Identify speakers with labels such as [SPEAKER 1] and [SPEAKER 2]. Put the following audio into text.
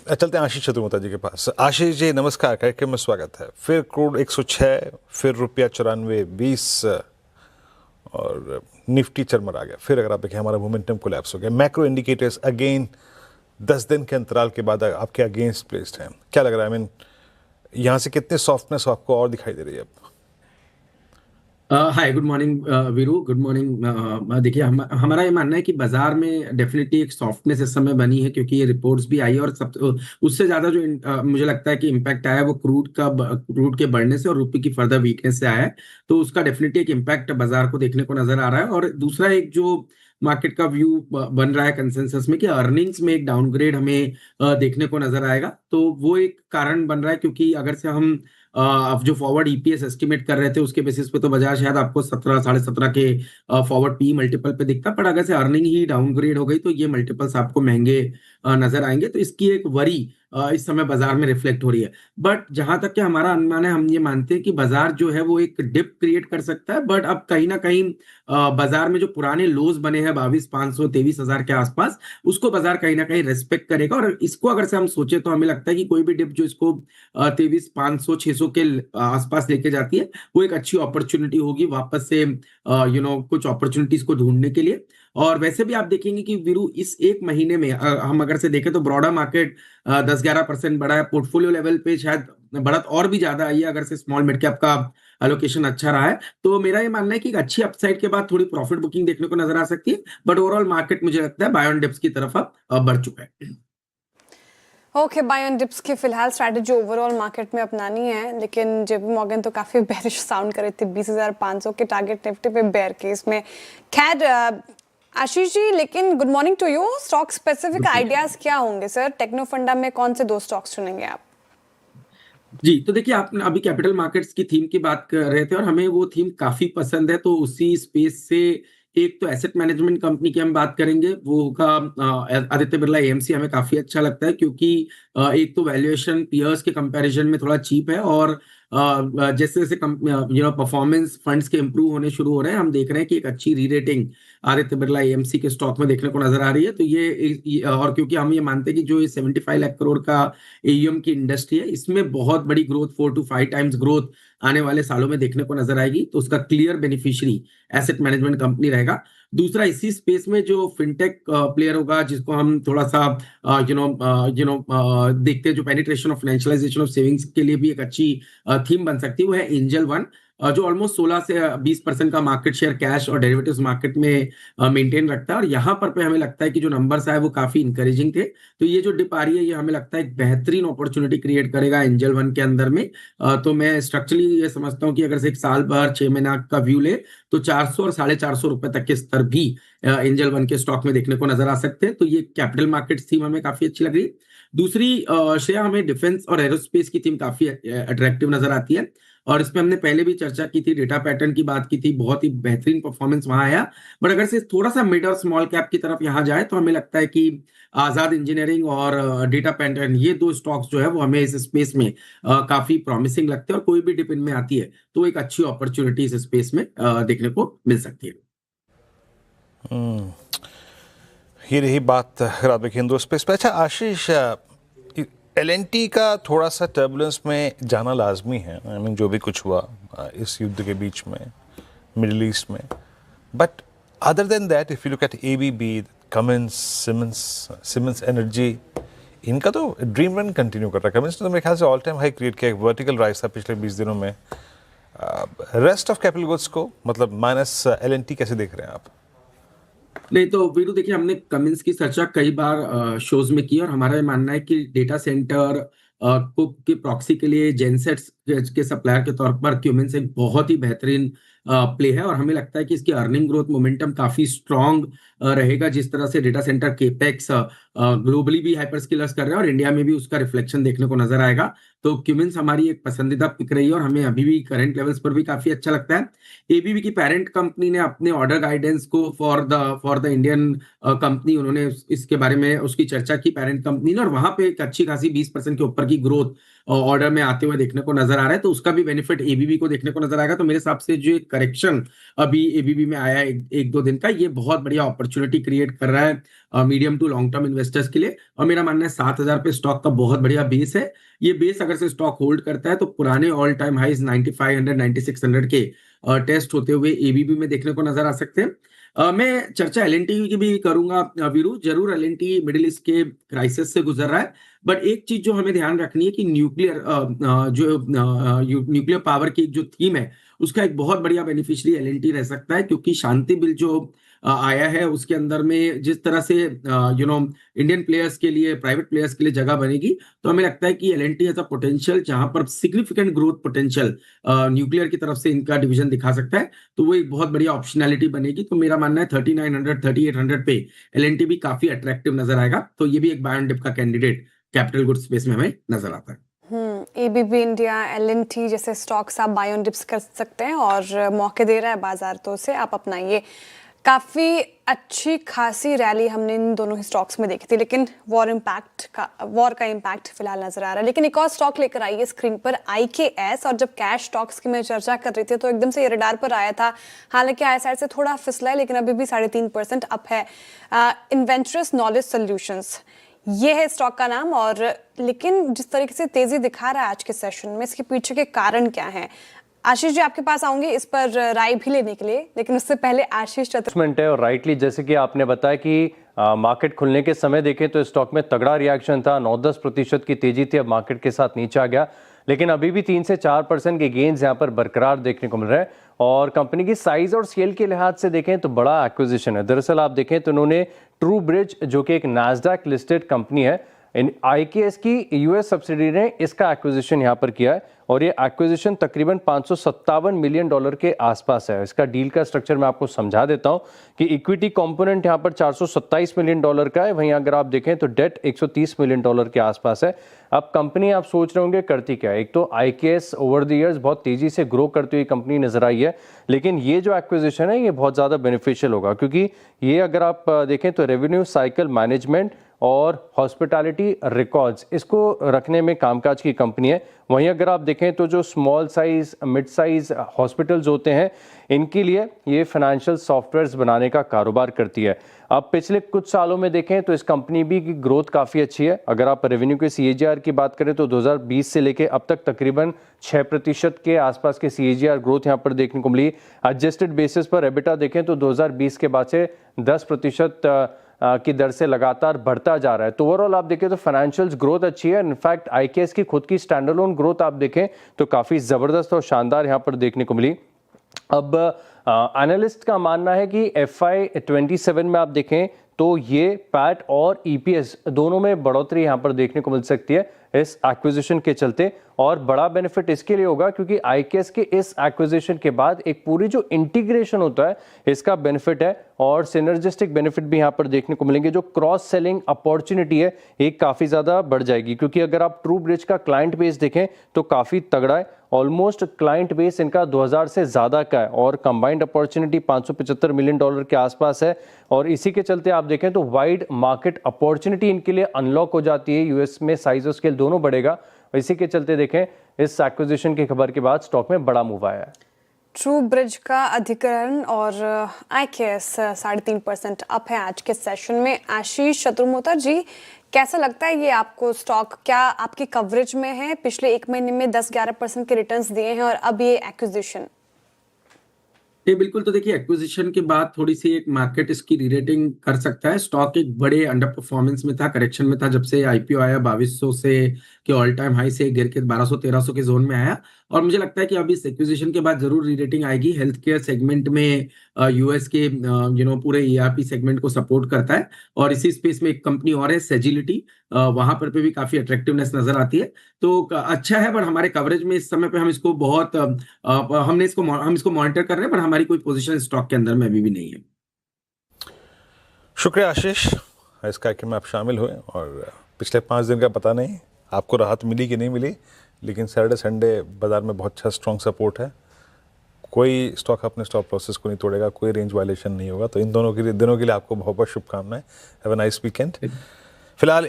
[SPEAKER 1] चलते हैं आशीष चतुर्वेदी जी के पास। आशीष जी नमस्कार, कार्यक्रम में स्वागत है। फिर क्रूड 106, फिर रुपया 94.20 और निफ्टी चरमर आ गया। फिर अगर आप देखें हमारा मोमेंटम कोलैप्स हो गया। मैक्रो इंडिकेटर्स अगेन 10 दिन के अंतराल के बाद आपके अगेंस्ट प्लेस्ड हैं। क्या लग रहा है, आई मीन यहाँ से कितने सॉफ्टनेस आपको और दिखाई दे रही है अब?
[SPEAKER 2] Hi, good morning Veeru, good morning. देखिए, हमारा ये मानना है कि बाजार में डेफिनेटली एक सॉफ्टनेस इस समय बनी है, क्योंकि ये रिपोर्ट्स भी आई है और सब उससे ज्यादा जो मुझे लगता है कि इम्पैक्ट आया है वो क्रूड के बढ़ने से और रुपये की फर्दर वीकनेस से आया है। तो उसका डेफिनेटली एक इम्पैक्ट बाजार को देखने को नजर आ रहा है। और दूसरा एक जो मार्केट का व्यू बन रहा है कंसेंसस में कि अर्निंग्स में एक डाउनग्रेड हमें देखने को नजर आएगा, तो वो एक कारण बन रहा है। क्योंकि अगर से हम अब जो फॉरवर्ड ईपीएस एस्टिमेट कर रहे थे उसके बेसिस पे तो बाजार शायद आपको 17 17.5 के फॉरवर्ड पी मल्टीपल पे दिखता, पर अगर से अर्निंग ही डाउनग्रेड हो गई तो ये मल्टीपल्स आपको महंगे नजर आएंगे। तो इसकी एक वरी इस समय बाजार में रिफ्लेक्ट हो रही है। बट जहां तक कि हमारा अनुमान है, हम ये मानते हैं कि बाजार जो है वो एक डिप क्रिएट कर सकता है। बट अब कहीं ना कहीं बाजार में जो पुराने लोज बने हैं 22,500 23,000 के आसपास, उसको बाजार कहीं ना कहीं रेस्पेक्ट करेगा। और इसको अगर से हम सोचे तो हमें लगता है कि कोई भी डिप जो इसको 23,500 600 के आसपास लेके जाती है, वो एक अच्छी अपॉर्चुनिटी होगी वापस से कुछ अपॉर्चुनिटीज को ढूंढने के लिए। और वैसे भी आप देखेंगे कि वीरू इस एक महीने में हम अगर से देखें तो ब्रॉडर मार्केट 10-11% बढ़ा है। पोर्टफोलियो लेवल पे शायद बढ़त और भी ज्यादा आई है अगर से स्मॉल मिड कैप का एलोकेशन अच्छा रहा है। तो मेरा ये मानना है कि एक अच्छी अपसाइड के बाद थोड़ी प्रॉफिट बुकिंग देखने को नजर आ सकती है। बट ओवरऑल मार्केट मुझे लगता है बाय ऑन डिप्स की तरफ अब बढ़ चुका है।
[SPEAKER 3] ओके, बाय ऑन डिप्स की फिलहाल स्ट्रैटेजी ओवरऑल मार्केट में अपनानी है, लेकिन जेपी मॉर्गन तो काफी बेरिश साउंड कर रहे थे 20,500 के टारगेट निफ्टी पे बेयर केस में। खैर आशीष जी, लेकिन good morning to you. Stock specific ideas क्या होंगे सर? टेक्नो फंडा में कौन से 2 स्टॉक्स चुनेंगे आप?
[SPEAKER 2] जी, तो देखिए, आप अभी कैपिटल मार्केट्स की थीम की बात कर रहे थे और हमें वो थीम काफी पसंद है। तो उसी स्पेस से एक तो एसेट मैनेजमेंट कंपनी की हम बात करेंगे, वो होगा आदित्य बिरला एएमसी। हमें काफी अच्छा लगता है क्योंकि एक तो वैल्यूएशन पीयर्स के कंपैरिजन में थोड़ा चीप है और जैसे जैसे परफॉर्मेंस फंड्स के इंप्रूव होने शुरू हो रहे हैं, हम देख रहे हैं कि एक अच्छी री रेटिंग आदित्य बिरला एएमसी के स्टॉक में देखने को नजर आ रही है। तो और क्योंकि हम ये मानते हैं कि जो ये 75 लाख करोड़ का एयूएम की इंडस्ट्री है, इसमें बहुत बड़ी ग्रोथ 4 to 5 टाइम्स ग्रोथ आने वाले सालों में देखने को नजर आएगी। तो उसका clear beneficiary asset management company रहेगा। दूसरा, इसी स्पेस में जो फिनटेक प्लेयर होगा, जिसको हम थोड़ा सा देखते हैं, जो penetration of financialisation of savings के लिए भी एक अच्छी थीम बन सकती है, वो है एंजल वन, जो ऑलमोस्ट 16 से 20% का मार्केट शेयर कैश और डेरिवेटिव्स मार्केट में मेंटेन रखता है। और यहाँ पर पे हमें लगता है कि जो नंबर्स आए वो काफी इंकरेजिंग थे। तो ये जो डिप आ रही है, ये हमें लगता है एक बेहतरीन अपॉर्चुनिटी क्रिएट करेगा एंजल वन के अंदर में। तो मैं स्ट्रक्चरली ये समझता हूँ कि अगर से एक साल भर 6 महीना का व्यू ले तो 400 और 450 रुपए तक के स्तर भी एंजल वन के स्टॉक में देखने को नजर आ सकते हैं। तो ये कैपिटल मार्केट थीम हमें काफी अच्छी लग रही है। दूसरी श्रेया, हमें डिफेंस और एरोस्पेस की थीम काफी अट्रैक्टिव नजर आती है। और इसमें हमने पहले भी चर्चा की थी, डेटा पैटर्न की बात की थी, बहुत ही बेहतरीन परफॉर्मेंस वहां आया। बट अगर से थोड़ा सा मिड और स्मॉल कैप की तरफ यहाँ जाए तो हमें लगता है कि आजाद इंजीनियरिंग और डेटा पैटर्न, ये 2 स्टॉक्स जो है वो हमें इस स्पेस में काफी प्रॉमिसिंग लगते हैं। और कोई भी डिप इनमें आती है तो एक अच्छी अपॉर्चुनिटी इस स्पेस में देखने को मिल सकती है।
[SPEAKER 1] ये रही बात रात हिंदू स्पेस पे। अच्छा आशीष, एलएनटी का थोड़ा सा टर्बुलेंस में जाना लाजमी है। आई मीन जो भी कुछ हुआ इस युद्ध के बीच में मिडिल ईस्ट में, but other than that if you look at ABB, Cummins, Siemens energy, इनका तो ड्रीम रन कंटिन्यू कर रहा है। कमिंस ने तो मेरे ख्याल से ऑल टाइम हाई क्रिएट किया, एक वर्टिकल राइज था पिछले 20 दिनों में। रेस्ट ऑफ कैपिटल गुड्स को, मतलब माइनस एलएनटी, कैसे देख रहे हैं आप?
[SPEAKER 2] नहीं तो वीरू, देखिए, हमने कमिंस की चर्चा कई बार शोज में की और हमारा ये मानना है कि डेटा सेंटर को के प्रॉक्सी के लिए जेनसेट्स के सप्लायर के तौर पर क्यूमिंस एक बहुत ही बेहतरीन प्ले है। और हमें लगता है कि इसकी अर्निंग ग्रोथ मोमेंटम काफी स्ट्रांग रहेगा। जिस तरह से डेटा सेंटर केपेक्स ग्लोबली भी हाइपरस्केलर्स कर रहे हैं और इंडिया में भी उसका रिफ्लेक्शन देखने को नजर आएगा। तो क्यूमिंस हमारी एक पसंदीदा पिक रही है और हमें अभी भी करंट लेवल्स पर भी काफी अच्छा लगता है। एबीबी की पेरेंट कंपनी ने अपने ऑर्डर गाइडेंस को फॉर द इंडियन कंपनी, उन्होंने इसके बारे में उसकी चर्चा की पेरेंट कंपनी ने, और वहां पे एक अच्छी खासी 20% के ऊपर की ग्रोथ ऑर्डर में आते हुए देखने को नजर नजर आ रहा है, तो उसका भी बेनिफिट एबीबी को देखने को नजर आएगा। तो मेरे हिसाब से जो करेक्शन अभी एबीबी में आया है एक दो दिन का, ये बहुत बढ़िया अपॉर्चुनिटी क्रिएट कर रहा है medium to long term investors के लिए। और मेरा मानना है 7,000 पे स्टॉक का बहुत बढ़िया बेस है। ये बेस अगर से स्टॉक होल्ड करता है तो पुराने ऑल टाइम हाइज 9500 9600 के टेस्ट होते हुए एबीबी में देखने को नजर आ सकते हैं। मैं चर्चा एलएनटी की भी करूंगा वीरू। जरूर एलएनटी मिडिल ईस्ट के क्राइसिस से गुजर रहा है, बट एक चीज जो हमें ध्यान रखनी है कि न्यूक्लियर पावर की जो थीम है उसका एक बहुत बढ़िया बेनिफिशियरी एलएनटी रह सकता है, क्योंकि शांति बिल जो आया है उसके अंदर में जिस तरह से इंडियन प्लेयर्स के लिए, प्राइवेट प्लेयर्स के लिए जगह बनेगी, तो हमें लगता है कि एलएनटी एज अ पोटेंशियल जहां पर सिग्निफिकेंट ग्रोथ पोटेंशियल न्यूक्लियर की तरफ से इनका डिवीजन दिखा सकता है, तो वो एक बहुत बढ़िया ऑप्शनैलिटी बनेगी। तो मेरा मानना है 3900 3800 पे एलएनटी भी काफी अट्रैक्टिव नजर आएगा। तो ये भी एक बाय एंड डिप का कैंडिडेट कैपिटल गुड्स स्पेस में हमें नजर आता है।
[SPEAKER 3] एबीबी इंडिया, एलएनटी जैसे स्टॉक्स आप बाय ऑन डिप्स कर सकते हैं और मौके दे रहा है बाजार, तो उसे आप अपनाइए। काफ़ी अच्छी खासी रैली हमने इन दोनों ही स्टॉक्स में देखी थी, लेकिन वॉर का इम्पैक्ट फिलहाल नजर आ रहा है। लेकिन एक और स्टॉक लेकर आई है स्क्रीन पर, IKS। और जब कैश स्टॉक्स की मैं चर्चा कर रही थी तो एकदम से ये रडार पर आया था। हालांकि ISR से थोड़ा फिसला है, लेकिन अभी भी 3.5% अप है। इन्वेंचरस नॉलेज सॉल्यूशंस, ये है स्टॉक का नाम। और लेकिन जिस तरीके से तेजी दिखा रहा है आज के सेशन में, इसके पीछे के कारण क्या है? आशीष जी आपके पास आऊंगे इस पर राय भी लेने के लिए, लेकिन उससे पहले आशीष
[SPEAKER 4] है। और राइटली जैसे कि आपने बताया कि मार्केट खुलने के समय देखें तो स्टॉक में तगड़ा रिएक्शन था, 9-10% की तेजी थी, अब मार्केट के साथ नीचे आ गया, लेकिन अभी भी 3 से 4% के गेन्स यहाँ पर बरकरार देखने को मिल रहे हैं। और कंपनी की साइज और स्केल के लिहाज से देखें तो बड़ा एक्विजिशन है। दरअसल आप देखें तो उन्होंने ट्रू ब्रिज, जो कि एक नास्डैक लिस्टेड कंपनी है, IKS की US सब्सिडी ने इसका एक्विजिशन यहाँ पर किया है, और ये एक्विजिशन तकरीबन $557 मिलियन के आसपास है। इसका डील का स्ट्रक्चर मैं आपको समझा देता हूँ कि इक्विटी कंपोनेंट यहाँ पर $427 मिलियन का है, वहीं अगर आप देखें तो डेट $130 मिलियन के आसपास है। अब कंपनी आप सोच रहे होंगे करती क्या है, एक तो IKS ओवर द ईयर्स बहुत तेजी से ग्रो करती हुई कंपनी नजर आई है, लेकिन ये जो एक्विजिशन है ये बहुत ज़्यादा बेनिफिशियल होगा, क्योंकि ये अगर आप देखें तो रेवेन्यू साइकिल मैनेजमेंट और हॉस्पिटैलिटी रिकॉर्ड्स, इसको रखने में कामकाज की कंपनी है। वहीं अगर आप देखें तो जो small size, mid size hospitals होते हैं, इनके लिए ये फाइनेंशियल सॉफ्टवेयर्स बनाने का कारोबार करती है। अब पिछले कुछ सालों में देखें तो इस कंपनी भी की ग्रोथ काफ़ी अच्छी है। अगर आप रेवेन्यू के CAGR की बात करें तो 2020 से लेके अब तक तकरीबन 6% के आसपास के CAGR ग्रोथ यहाँ पर देखने को मिली। एडजस्टेड बेसिस पर EBITDA देखें तो 2020 के बाद से 10% की दर से लगातार बढ़ता जा रहा है। तो ओवरऑल आप देखें तो फाइनेंशियल्स ग्रोथ अच्छी है। इनफैक्ट IKS की खुद की स्टैंडअलोन ग्रोथ आप देखें तो काफ़ी ज़बरदस्त और शानदार यहाँ पर देखने को मिली। अब एनालिस्ट का मानना है कि FY27 में आप देखें तो ये पैट और EPS दोनों में बढ़ोतरी यहाँ पर देखने को मिल सकती है इस एक्विजिशन के चलते। और बड़ा बेनिफिट इसके लिए होगा क्योंकि IKS के इस एक्विजिशन के बाद एक पूरी जो इंटीग्रेशन होता है इसका बेनिफिट है, और सिनर्जिस्टिक बेनिफिट भी यहाँ पर देखने को मिलेंगे। जो क्रॉस सेलिंग अपॉर्चुनिटी है एक काफ़ी ज़्यादा बढ़ जाएगी, क्योंकि अगर आप ट्रू ब्रिज का क्लाइंट बेस देखें तो काफ़ी तगड़ा है। ऑलमोस्ट क्लाइंट बेस इनका 2000 से ज़्यादा का है, और कंबाइंड अपॉर्चुनिटी $575 मिलियन के आसपास है। और इसी के चलते आप देखें तो वाइड मार्केट अपॉर्चुनिटी इनके लिए अनलॉक हो जाती है। US में साइज और स्केल दोनों बढ़ेगा। इसी के चलते देखें इस एक्विजिशन की खबर के बाद स्टॉक में बड़ा मूव आया है।
[SPEAKER 3] ट्रू ब्रिज का अधिग्रहण और IKS 3.5% अप है आज के सेशन में। आशीष शत्रुमोता जी, कैसा लगता है ये आपको स्टॉक? क्या आपकी कवरेज में है? पिछले 1 महीने में 10-11% के रिटर्न्स दिए हैं और अब ये एक्विजिशन।
[SPEAKER 2] ये बिल्कुल, तो देखिए एक्विजिशन के बाद थोड़ी सी एक मार्केट इसकी रीरेटिंग कर सकता है। स्टॉक एक बड़े अंडर परफॉर्मेंस में था, करेक्शन में था, जब से IPO आया 2200 से के ऑल टाइम हाई से गिर के 1200-1300 के जोन में आया। और मुझे लगता है कि अभी इस एक्विजिशन के बाद जरूर रीरेटिंग आएगी। हेल्थ केयर सेगमेंट में US के पूरे ERP सेगमेंट को सपोर्ट करता है। और इसी स्पेस में एक कंपनी और है सेजिलिटी, वहां पर भी काफी अट्रैक्टिवनेस नजर आती है। तो अच्छा है, बट हमारे कवरेज में इस समय पे हम इसको बहुत हम इसको मॉनिटर कर रहे हैं, पर हमारी कोई पोजीशन स्टॉक के अंदर में अभी भी नहीं है।
[SPEAKER 1] शुक्रिया आशीष, इस कार्यक्रम में आप शामिल हुए। और पिछले 5 दिन का पता नहीं आपको राहत मिली कि नहीं मिली, लेकिन सैटरडे संडे बाजार में बहुत अच्छा स्ट्रॉन्ग सपोर्ट है। कोई स्टॉक अपने स्टॉप लॉसेस को नहीं तोड़ेगा, कोई रेंज वायलेशन नहीं होगा। तो इन दोनों के लिए आपको बहुत बहुत शुभकामनाएं। Have a nice weekend. फिलहाल